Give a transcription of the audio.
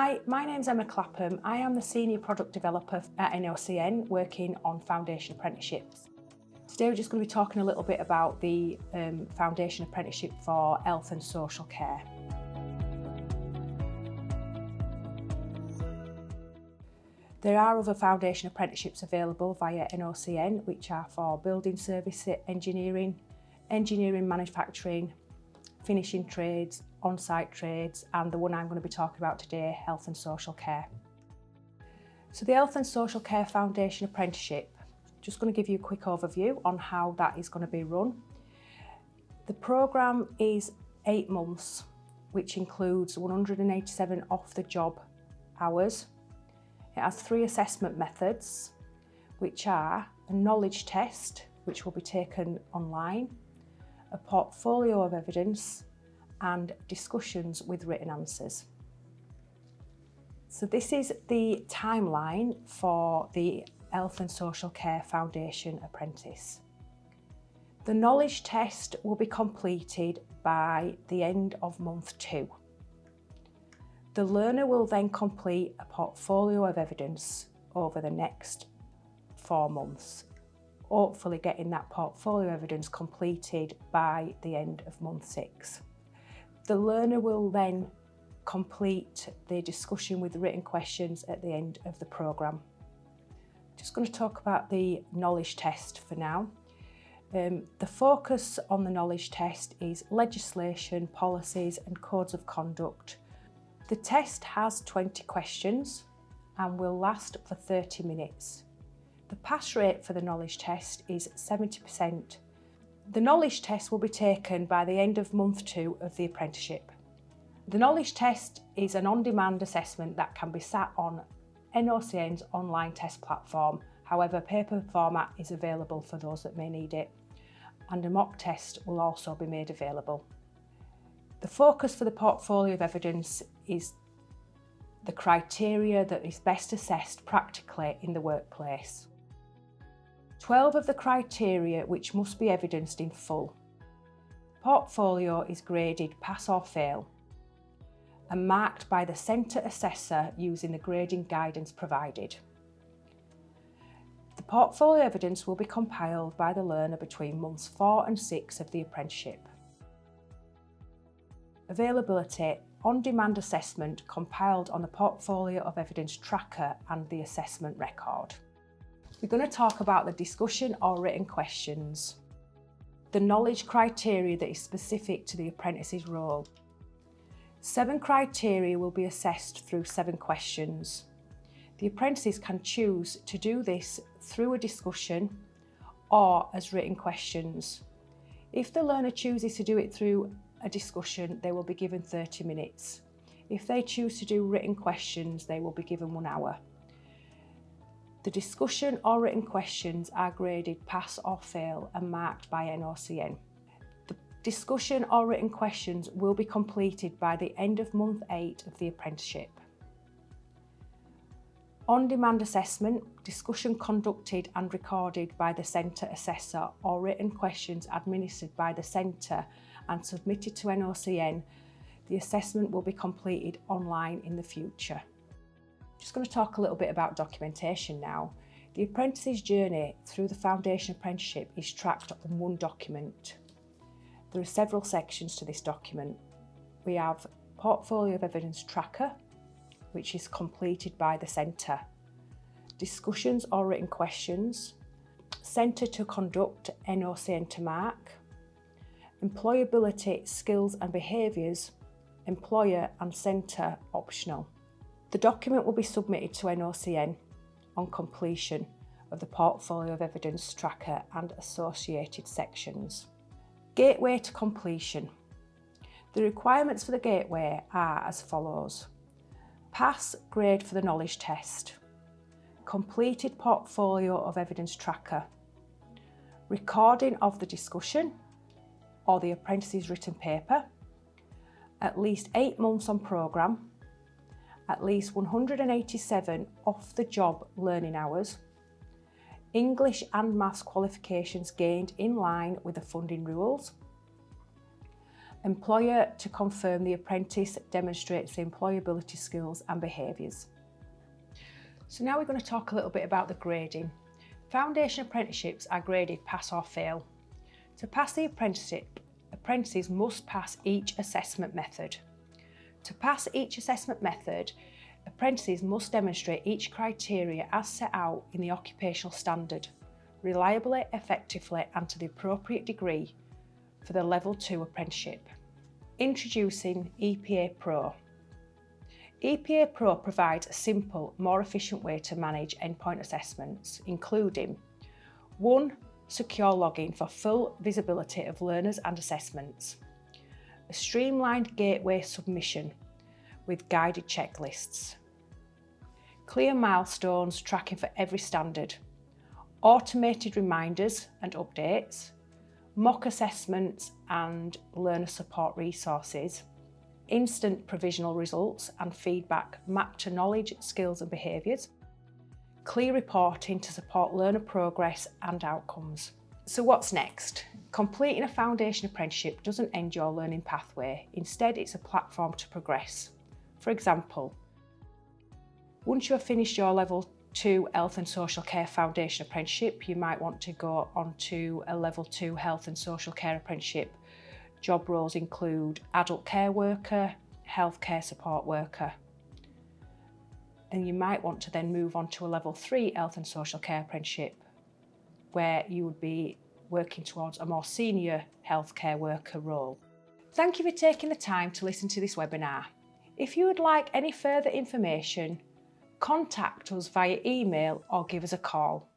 Hi, my name's Emma Clapham. I am the Senior Product Developer at NOCN working on Foundation Apprenticeships. Today we're just going to be talking a little bit about the Foundation Apprenticeship for Health and Social Care. There are other Foundation Apprenticeships available via NOCN, which are for Building Service Engineering, Engineering Manufacturing, Finishing Trades, On-Site Trades, and the one I'm going to be talking about today, Health and Social Care. So the Health and Social Care Foundation Apprenticeship, just going to give you a quick overview on how that is going to be run. The programme is 8 months, which includes 187 off-the-job hours. It has 3 assessment methods, which are a knowledge test, which will be taken online, a portfolio of evidence, and discussions with written answers. So this is the timeline for the Health and Social Care Foundation Apprentice. The knowledge test will be completed by the end of month 2. The learner will then complete a portfolio of evidence over the next 4 months, hopefully getting that portfolio evidence completed by the end of month 6. The learner will then complete the discussion with written questions at the end of the programme. Just going to talk about the knowledge test for now. The focus on the knowledge test is legislation, policies and codes of conduct. The test has 20 questions and will last for 30 minutes. The pass rate for the knowledge test is 70%. The knowledge test will be taken by the end of month 2 of the apprenticeship. The knowledge test is an on-demand assessment that can be sat on NOCN's online test platform. However, paper format is available for those that may need it, and a mock test will also be made available. The focus for the portfolio of evidence is the criteria that is best assessed practically in the workplace. 12 of the criteria which must be evidenced in full. The portfolio is graded pass or fail and marked by the centre assessor using the grading guidance provided. The portfolio evidence will be compiled by the learner between months 4 and 6 of the apprenticeship. Availability: on-demand assessment compiled on the portfolio of evidence tracker and the assessment record. We're going to talk about the discussion or written questions, the knowledge criteria that is specific to the apprentice's role. 7 criteria will be assessed through 7 questions. The apprentices can choose to do this through a discussion or as written questions. If the learner chooses to do it through a discussion, they will be given 30 minutes. If they choose to do written questions, they will be given 1 hour. The discussion or written questions are graded pass or fail and marked by NOCN. The discussion or written questions will be completed by the end of month 8 of the apprenticeship. On-demand assessment: discussion conducted and recorded by the centre assessor or written questions administered by the centre and submitted to NOCN. The assessment will be completed online in the future. Just going to talk a little bit about documentation now. The apprentice's journey through the Foundation Apprenticeship is tracked on one document. There are several sections to this document. We have Portfolio of Evidence Tracker, which is completed by the centre, discussions or written questions, centre to conduct, NOCN to mark, employability, skills and behaviours, employer and centre optional. The document will be submitted to NOCN on completion of the Portfolio of Evidence Tracker and associated sections. Gateway to completion. The requirements for the gateway are as follows: pass grade for the knowledge test, completed Portfolio of Evidence Tracker, recording of the discussion or the apprentice's written paper, at least 8 months on programme, at least 187 off-the-job learning hours, English and Maths qualifications gained in line with the funding rules, Employer to confirm the apprentice demonstrates the employability skills and behaviours. So now we're going to talk a little bit about the grading. Foundation apprenticeships are graded pass or fail. To pass the apprenticeship, apprentices must pass each assessment method. To pass each assessment method, apprentices must demonstrate each criteria as set out in the occupational standard, reliably, effectively and to the appropriate degree for the Level 2 apprenticeship. Introducing EPA Pro. EPA Pro provides a simple, more efficient way to manage endpoint assessments, including 1. Secure login for full visibility of learners and assessments. A streamlined gateway submission with guided checklists. Clear milestones tracking for every standard. Automated reminders and updates. Mock assessments and learner support resources. Instant provisional results and feedback mapped to knowledge, skills and behaviours. Clear reporting to support learner progress and outcomes. So what's next? Completing a foundation apprenticeship doesn't end your learning pathway. Instead, it's a platform to progress. For example, once you have finished your Level 2 Health and Social Care Foundation apprenticeship, you might want to go on to a Level 2 Health and Social Care apprenticeship. Job roles include adult care worker, healthcare support worker. And you might want to then move on to a Level 3 Health and Social Care apprenticeship, where you would be working towards a more senior healthcare worker role. Thank you for taking the time to listen to this webinar. If you would like any further information, contact us via email or give us a call.